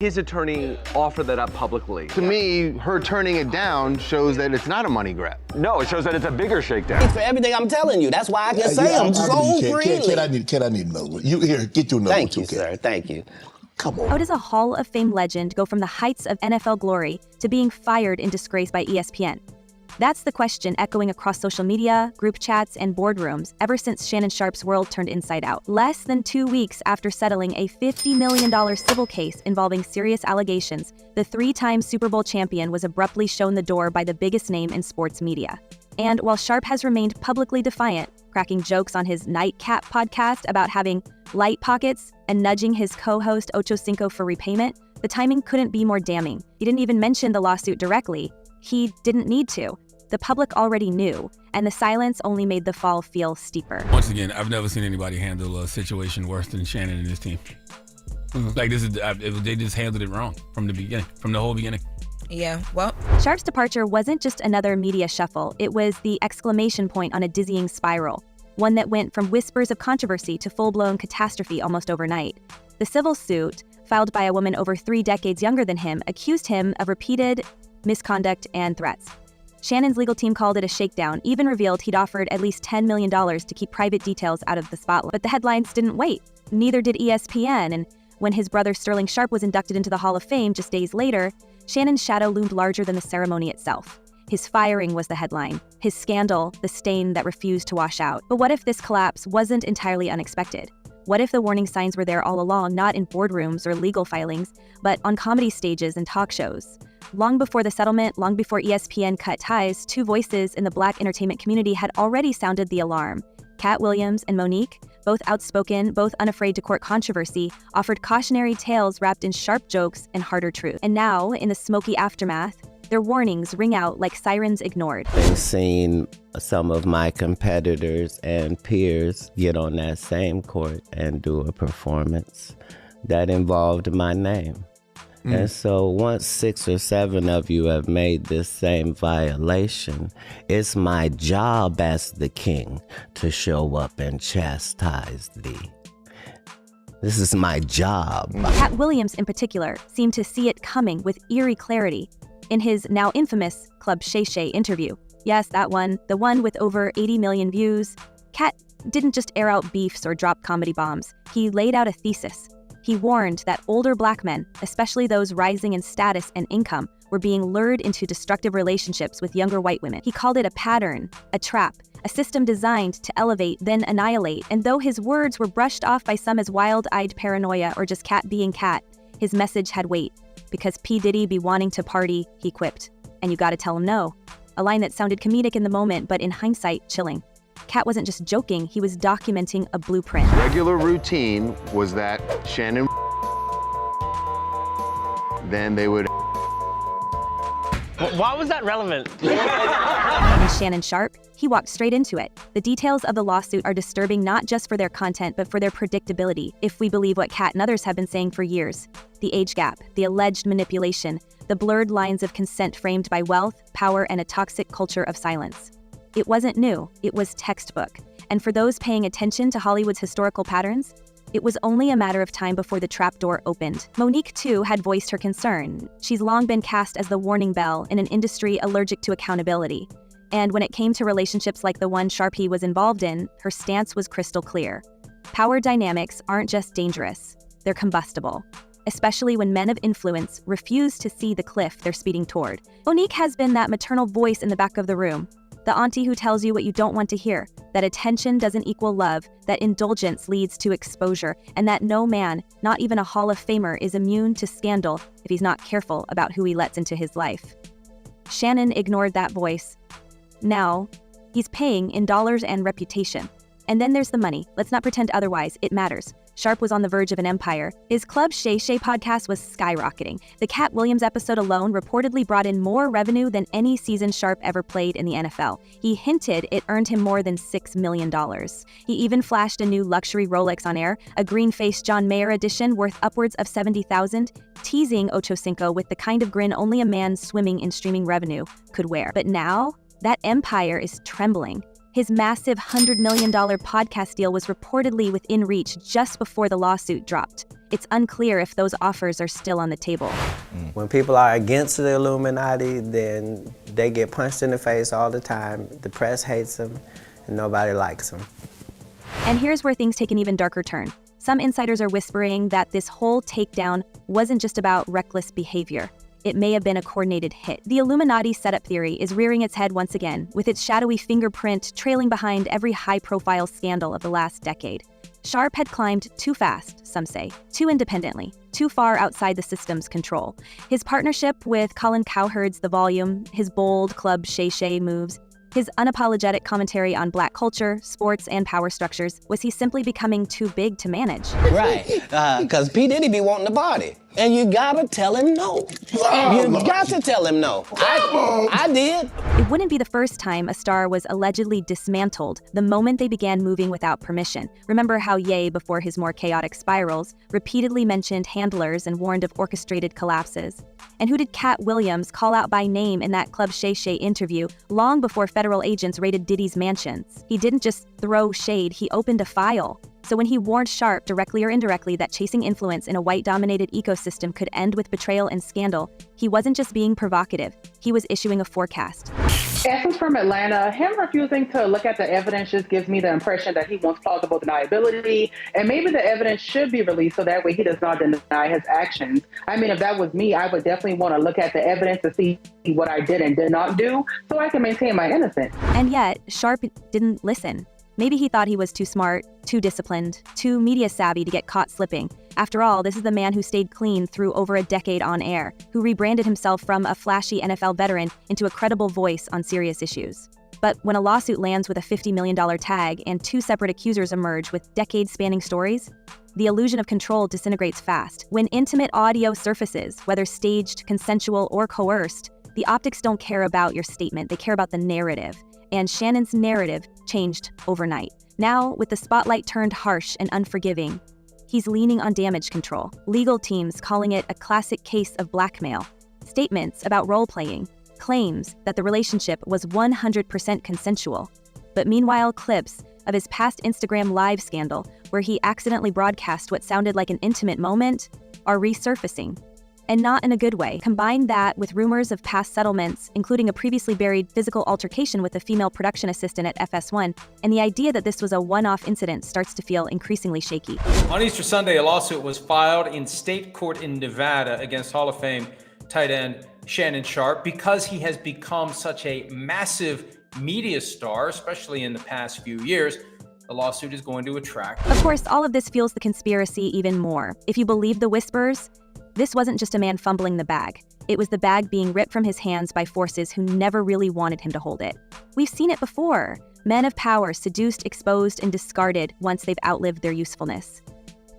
His attorney offered that up publicly. To me, her turning it down shows that it's not a money grab. No, it shows that it's a bigger shakedown. For everything I'm telling you, that's why I can say them so freely. Kid, I need another one. You here? Get you another one. Thank you, sir. Thank you. Come on. How does a Hall of Fame legend go from the heights of NFL glory to being fired in disgrace by ESPN? That's the question echoing across social media, group chats, and boardrooms ever since Shannon Sharpe's world turned inside out. Less than 2 weeks after settling a $50 million civil case involving serious allegations, the three-time Super Bowl champion was abruptly shown the door by the biggest name in sports media. And while Sharpe has remained publicly defiant, cracking jokes on his Nightcap podcast about having light pockets and nudging his co-host Ocho Cinco for repayment, the timing couldn't be more damning. He didn't even mention the lawsuit directly. He didn't need to. The public already knew, and the silence only made the fall feel steeper. Once again, I've never seen anybody handle a situation worse than Shannon and his team. Like they just handled it wrong from the beginning, from the whole beginning. Yeah, well. Sharpe's departure wasn't just another media shuffle, it was the exclamation point on a dizzying spiral, one that went from whispers of controversy to full-blown catastrophe almost overnight. The civil suit, filed by a woman over 3 decades younger than him, accused him of repeated misconduct and threats. Shannon's legal team called it a shakedown, even revealed he'd offered at least $10 million to keep private details out of the spotlight. But the headlines didn't wait. Neither did ESPN, and when his brother Sterling Sharpe was inducted into the Hall of Fame just days later, Shannon's shadow loomed larger than the ceremony itself. His firing was the headline, his scandal the stain that refused to wash out. But what if this collapse wasn't entirely unexpected? What if the warning signs were there all along, not in boardrooms or legal filings, but on comedy stages and talk shows? Long before the settlement, long before ESPN cut ties, 2 voices in the Black entertainment community had already sounded the alarm. Katt Williams and Monique, both outspoken, both unafraid to court controversy, offered cautionary tales wrapped in sharp jokes and harder truth. And now, in the smoky aftermath, their warnings ring out like sirens ignored. I've seen some of my competitors and peers get on that same court and do a performance that involved my name. And so once 6 or 7 of you have made this same violation, it's my job as the king to show up and chastise thee. This is my job. Katt Williams in particular seemed to see it coming with eerie clarity. In his now infamous Club Shay Shay interview, yes, that one, the one with over 80 million views, Katt didn't just air out beefs or drop comedy bombs. He laid out a thesis. He warned that older Black men, especially those rising in status and income, were being lured into destructive relationships with younger white women. He called it a pattern, a trap, a system designed to elevate, then annihilate. And though his words were brushed off by some as wild-eyed paranoia or just Katt being Katt, his message had weight. Because P. Diddy be wanting to party, he quipped. And you gotta tell him no. A line that sounded comedic in the moment, but in hindsight, chilling. Katt wasn't just joking, he was documenting a blueprint. Regular routine was that Shannon then they would. Why was that relevant? And Shannon Sharpe, he walked straight into it. The details of the lawsuit are disturbing not just for their content, but for their predictability, if we believe what Katt and others have been saying for years. The age gap, the alleged manipulation, the blurred lines of consent framed by wealth, power, and a toxic culture of silence. It wasn't new, it was textbook. And for those paying attention to Hollywood's historical patterns, it was only a matter of time before the trapdoor opened. Monique, too, had voiced her concern. She's long been cast as the warning bell in an industry allergic to accountability. And when it came to relationships like the one Sharpe was involved in, her stance was crystal clear. Power dynamics aren't just dangerous, they're combustible. Especially when men of influence refuse to see the cliff they're speeding toward. Monique has been that maternal voice in the back of the room. The auntie who tells you what you don't want to hear, that attention doesn't equal love, that indulgence leads to exposure, and that no man, not even a Hall of Famer, is immune to scandal if he's not careful about who he lets into his life. Shannon ignored that voice. Now, he's paying in dollars and reputation. And then there's the money. Let's not pretend otherwise, it matters. Sharpe was on the verge of an empire. His Club Shay Shay podcast was skyrocketing. The Katt Williams episode alone reportedly brought in more revenue than any season Sharpe ever played in the NFL. He hinted it earned him more than $6 million. He even flashed a new luxury Rolex on air, a green-faced John Mayer edition worth upwards of $70,000, teasing Ocho Cinco with the kind of grin only a man swimming in streaming revenue could wear. But now, that empire is trembling. His massive $100 million podcast deal was reportedly within reach just before the lawsuit dropped. It's unclear if those offers are still on the table. When people are against the Illuminati, then they get punched in the face all the time. The press hates them, and nobody likes them. And here's where things take an even darker turn. Some insiders are whispering that this whole takedown wasn't just about reckless behavior. It may have been a coordinated hit. The Illuminati setup theory is rearing its head once again, with its shadowy fingerprint trailing behind every high-profile scandal of the last decade. Sharpe had climbed too fast, some say, too independently, too far outside the system's control. His partnership with Colin Cowherd's The Volume, his bold Club Shay Shay moves, his unapologetic commentary on Black culture, sports, and power structures, was he simply becoming too big to manage? Right, because P. Diddy be wanting the body. And you gotta tell him no. You got to tell him no. I did. It wouldn't be the first time a star was allegedly dismantled the moment they began moving without permission. Remember how Ye, before his more chaotic spirals, repeatedly mentioned handlers and warned of orchestrated collapses? And who did Katt Williams call out by name in that Club Shay Shay interview long before federal agents raided Diddy's mansions? He didn't just throw shade, he opened a file. So when he warned Sharpe, directly or indirectly, that chasing influence in a white-dominated ecosystem could end with betrayal and scandal, he wasn't just being provocative, he was issuing a forecast. Essence from Atlanta, him refusing to look at the evidence just gives me the impression that he wants plausible deniability, and maybe the evidence should be released so that way he does not deny his actions. I mean, if that was me, I would definitely want to look at the evidence to see what I did and did not do so I can maintain my innocence. And yet, Sharpe didn't listen. Maybe he thought he was too smart, too disciplined, too media savvy to get caught slipping. After all, this is the man who stayed clean through over a decade on air, who rebranded himself from a flashy NFL veteran into a credible voice on serious issues. But when a lawsuit lands with a $50 million tag and two separate accusers emerge with decade-spanning stories, the illusion of control disintegrates fast. When intimate audio surfaces, whether staged, consensual, or coerced, the optics don't care about your statement, they care about the narrative. And Shannon's narrative changed overnight. Now, with the spotlight turned harsh and unforgiving, he's leaning on damage control, legal teams calling it a classic case of blackmail, statements about role-playing, claims that the relationship was 100% consensual. But meanwhile, clips of his past Instagram Live scandal, where he accidentally broadcast what sounded like an intimate moment, are resurfacing. And not in a good way. Combine that with rumors of past settlements, including a previously buried physical altercation with a female production assistant at FS1, and the idea that this was a one-off incident starts to feel increasingly shaky. On Easter Sunday, a lawsuit was filed in state court in Nevada against Hall of Fame tight end Shannon Sharpe because he has become such a massive media star, especially in the past few years. The lawsuit is going to attract. Of course, all of this fuels the conspiracy even more. If you believe the whispers, this wasn't just a man fumbling the bag. It was the bag being ripped from his hands by forces who never really wanted him to hold it. We've seen it before. Men of power seduced, exposed, and discarded once they've outlived their usefulness.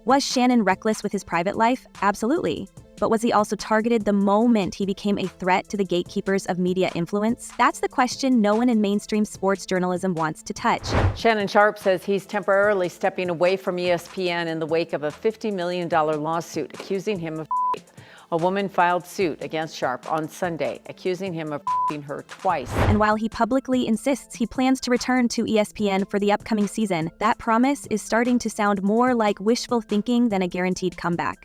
Was Shannon reckless with his private life? Absolutely. But was he also targeted the moment he became a threat to the gatekeepers of media influence? That's the question no one in mainstream sports journalism wants to touch. Shannon Sharpe says he's temporarily stepping away from ESPN in the wake of a $50 million lawsuit accusing him of rape. A woman filed suit against Sharpe on Sunday, accusing him of raping her twice. And while he publicly insists he plans to return to ESPN for the upcoming season, that promise is starting to sound more like wishful thinking than a guaranteed comeback.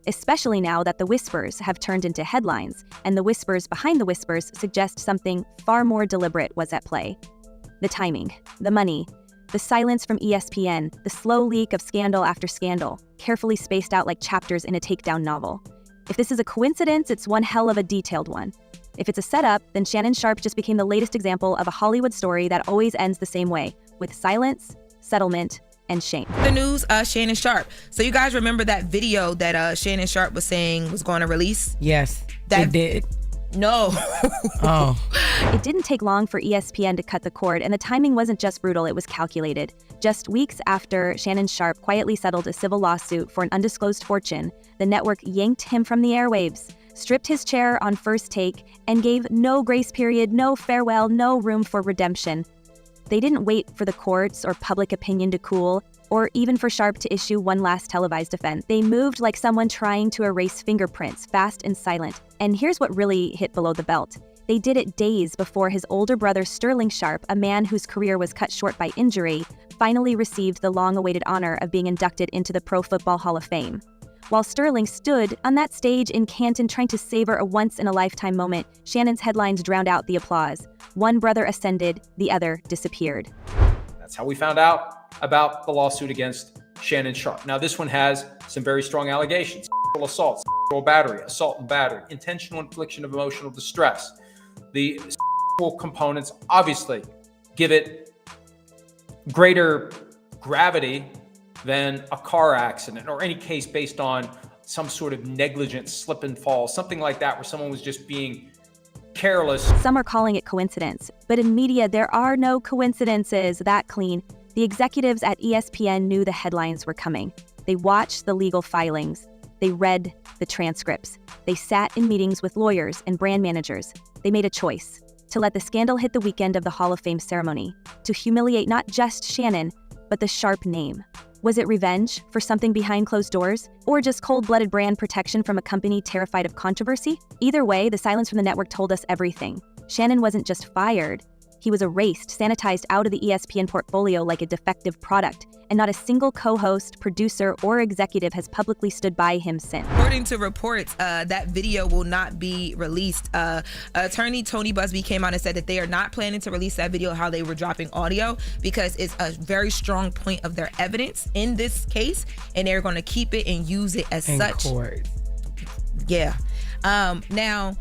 Especially now that the whispers have turned into headlines, and the whispers behind the whispers suggest something far more deliberate was at play. The timing, the money, the silence from ESPN, the slow leak of scandal after scandal, carefully spaced out like chapters in a takedown novel. If this is a coincidence, it's one hell of a detailed one. If it's a setup, then Shannon Sharpe just became the latest example of a Hollywood story that always ends the same way, with silence, settlement, and shame. The news, Shannon Sharpe. So you guys remember that video that Shannon Sharpe was saying was going to release? Yes, that it did. No. Oh. It didn't take long for ESPN to cut the cord, and the timing wasn't just brutal, it was calculated. Just weeks after Shannon Sharpe quietly settled a civil lawsuit for an undisclosed fortune, the network yanked him from the airwaves, stripped his chair on First Take, and gave no grace period, no farewell, no room for redemption. They didn't wait for the courts or public opinion to cool, or even for Sharpe to issue one last televised defense. They moved like someone trying to erase fingerprints, fast and silent. And here's what really hit below the belt. They did it days before his older brother Sterling Sharpe, a man whose career was cut short by injury, finally received the long-awaited honor of being inducted into the Pro Football Hall of Fame. While Sterling stood on that stage in Canton trying to savor a once-in-a-lifetime moment, Shannon's headlines drowned out the applause. One brother ascended, the other disappeared. That's how we found out about the lawsuit against Shannon Sharpe. Now, this one has some very strong allegations: sexual assault, sexual battery, assault and battery, intentional infliction of emotional distress. The sexual components obviously give it greater gravity than a car accident or any case based on some sort of negligent slip and fall, something like that, where someone was just being careless. Some are calling it coincidence, but in media, there are no coincidences that clean. The executives at ESPN knew the headlines were coming. They watched the legal filings. They read the transcripts. They sat in meetings with lawyers and brand managers. They made a choice to let the scandal hit the weekend of the Hall of Fame ceremony, to humiliate not just Shannon, but the Sharpe name. Was it revenge for something behind closed doors, or just cold-blooded brand protection from a company terrified of controversy? Either way, the silence from the network told us everything. Shannon wasn't just fired. He was erased, sanitized out of the ESPN portfolio like a defective product, and not a single co-host, producer, or executive has publicly stood by him since. According to reports, that video will not be released. Attorney Tony Busby came out and said that they are not planning to release that video how they were dropping audio because it's a very strong point of their evidence in this case, and they're going to keep it and use it as such. Court. Yeah. Now,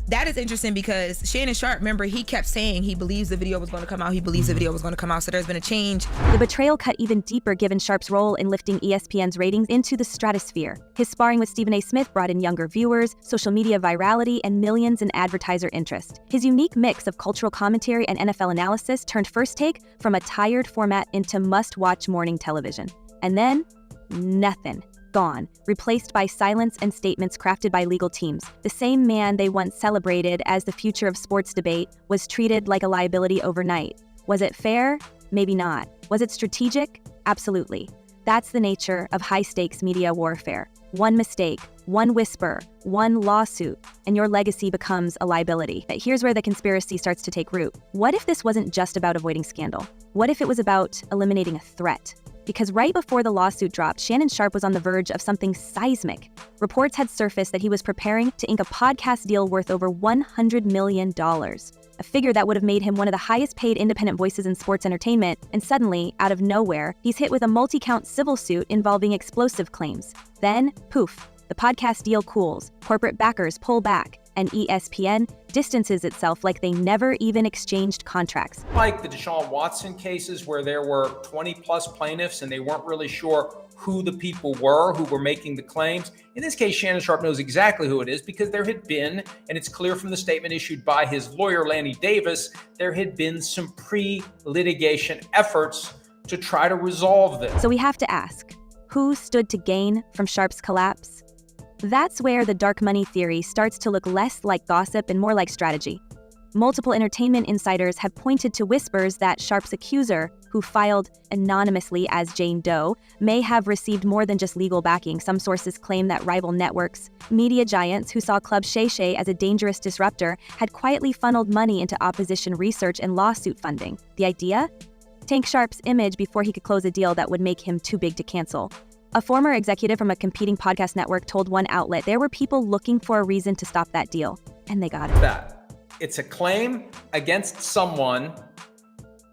that is interesting because Shannon Sharpe, remember, he kept saying he believes the video was going to come out. He believes the video was going to come out. So there's been a change. The betrayal cut even deeper given Sharpe's role in lifting ESPN's ratings into the stratosphere. His sparring with Stephen A. Smith brought in younger viewers, social media virality, and millions in advertiser interest. His unique mix of cultural commentary and NFL analysis turned First Take from a tired format into must-watch morning television. And then, nothing. Gone, replaced by silence and statements crafted by legal teams. The same man they once celebrated as the future of sports debate was treated like a liability overnight. Was it fair? Maybe not. Was it strategic? Absolutely. That's the nature of high-stakes media warfare. One mistake, one whisper, one lawsuit, and your legacy becomes a liability. But here's where the conspiracy starts to take root. What if this wasn't just about avoiding scandal? What if it was about eliminating a threat? Because right before the lawsuit dropped, Shannon Sharpe was on the verge of something seismic. Reports had surfaced that he was preparing to ink a podcast deal worth over $100 million, a figure that would have made him one of the highest-paid independent voices in sports entertainment, and suddenly, out of nowhere, he's hit with a multi-count civil suit involving explosive claims. Then, poof, the podcast deal cools, corporate backers pull back, and ESPN distances itself like they never even exchanged contracts. Like the Deshaun Watson cases where there were 20 plus plaintiffs and they weren't really sure who the people were who were making the claims. In this case, Shannon Sharpe knows exactly who it is because there had been, and it's clear from the statement issued by his lawyer, Lanny Davis, there had been some pre-litigation efforts to try to resolve this. So we have to ask, who stood to gain from Sharpe's collapse? That's where the dark money theory starts to look less like gossip and more like strategy. Multiple entertainment insiders have pointed to whispers that Sharpe's accuser, who filed anonymously as Jane Doe, may have received more than just legal backing. Some sources claim that rival networks, media giants who saw Club Shay Shay as a dangerous disruptor, had quietly funneled money into opposition research and lawsuit funding. The idea? Tank Sharpe's image before he could close a deal that would make him too big to cancel. A former executive from a competing podcast network told one outlet there were people looking for a reason to stop that deal, and they got it. It's a claim against someone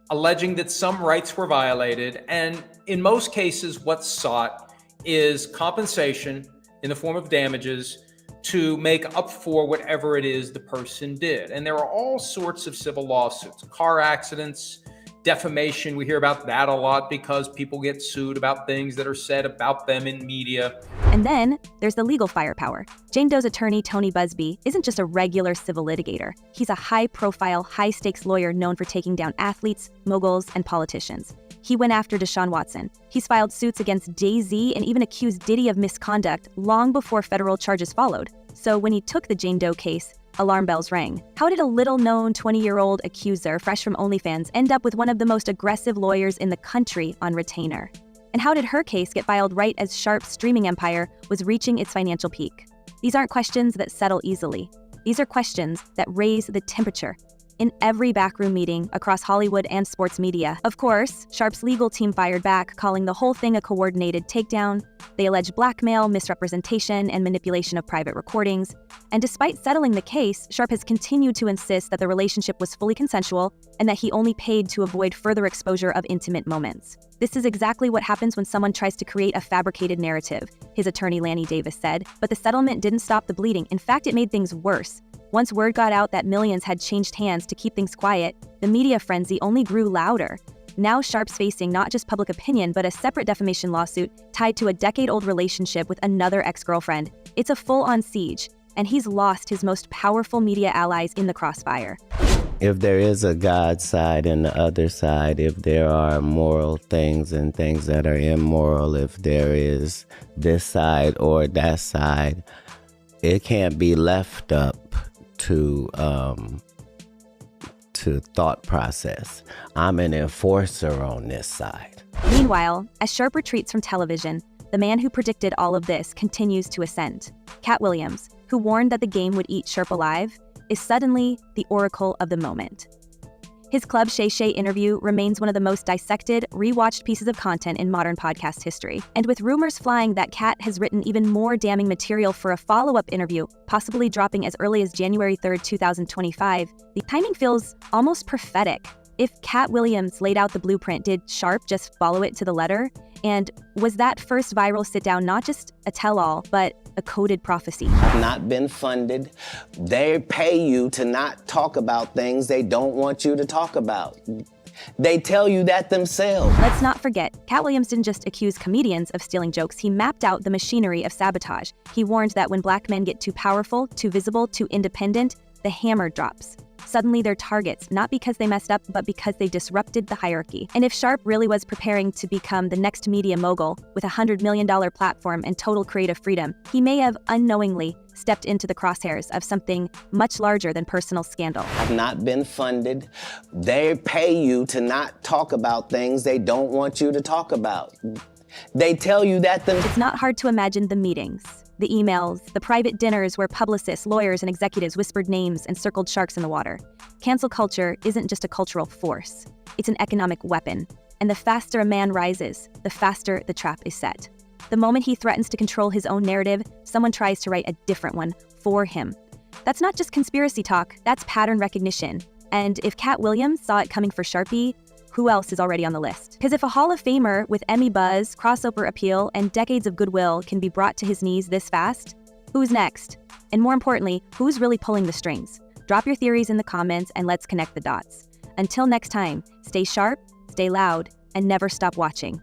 alleging that some rights were violated, and in most cases, what's sought is compensation in the form of damages to make up for whatever it is the person did. And there are all sorts of civil lawsuits, car accidents, defamation. We hear about that a lot because people get sued about things that are said about them in media. And then there's the legal firepower. Jane Doe's attorney, Tony Busby, isn't just a regular civil litigator. He's a high-profile, high-stakes lawyer known for taking down athletes, moguls, and politicians. He went after Deshaun Watson. He's filed suits against Jay-Z and even accused Diddy of misconduct long before federal charges followed. So when he took the Jane Doe case, alarm bells rang. How did a little-known 20-year-old accuser, fresh from OnlyFans, end up with one of the most aggressive lawyers in the country on retainer? And how did her case get filed right as Sharpe's streaming empire was reaching its financial peak? These aren't questions that settle easily. These are questions that raise the temperature in every backroom meeting across Hollywood and sports media. Of course, Sharpe's legal team fired back, calling the whole thing a coordinated takedown. They allege blackmail, misrepresentation, and manipulation of private recordings. And despite settling the case, Sharpe has continued to insist that the relationship was fully consensual and that he only paid to avoid further exposure of intimate moments. This is exactly what happens when someone tries to create a fabricated narrative, his attorney Lanny Davis said. But the settlement didn't stop the bleeding. In fact, it made things worse. Once word got out that millions had changed hands to keep things quiet, the media frenzy only grew louder. Now Sharpe's facing not just public opinion, but a separate defamation lawsuit tied to a decade-old relationship with another ex-girlfriend. It's a full-on siege, and he's lost his most powerful media allies in the crossfire. If there is a God side and the other side, if there are moral things and things that are immoral, if there is this side or that side, it can't be left up to thought process. I'm an enforcer on this side. Meanwhile, as Sharpe retreats from television, the man who predicted all of this continues to ascend. Katt Williams, who warned that the game would eat Sharpe alive, is suddenly the oracle of the moment. His Club Shay Shay interview remains one of the most dissected, rewatched pieces of content in modern podcast history. And with rumors flying that Katt has written even more damning material for a follow-up interview, possibly dropping as early as January 3rd, 2025, the timing feels almost prophetic. If Katt Williams laid out the blueprint, did Sharpe just follow it to the letter? And was that first viral sit-down not just a tell-all, but a coded prophecy? I've not been funded. They pay you to not talk about things they don't want you to talk about. They tell you that themselves. Let's not forget, Katt Williams didn't just accuse comedians of stealing jokes, he mapped out the machinery of sabotage. He warned that when black men get too powerful, too visible, too independent, the hammer drops. Suddenly they're targets, not because they messed up, but because they disrupted the hierarchy. And if Sharpe really was preparing to become the next media mogul with a $100 million platform and total creative freedom, he may have unknowingly stepped into the crosshairs of something much larger than personal scandal. I've not been funded. They pay you to not talk about things they don't want you to talk about. They tell you that themselves. It's not hard to imagine the meetings, the emails, the private dinners where publicists, lawyers, and executives whispered names and circled sharks in the water. Cancel culture isn't just a cultural force. It's an economic weapon. And the faster a man rises, the faster the trap is set. The moment he threatens to control his own narrative, someone tries to write a different one for him. That's not just conspiracy talk, that's pattern recognition. And if Katt Williams saw it coming for Sharpie, who else is already on the list? Because if a Hall of Famer with Emmy buzz, crossover appeal, and decades of goodwill can be brought to his knees this fast, who's next? And more importantly, who's really pulling the strings? Drop your theories in the comments and let's connect the dots. Until next time, stay sharp, stay loud, and never stop watching.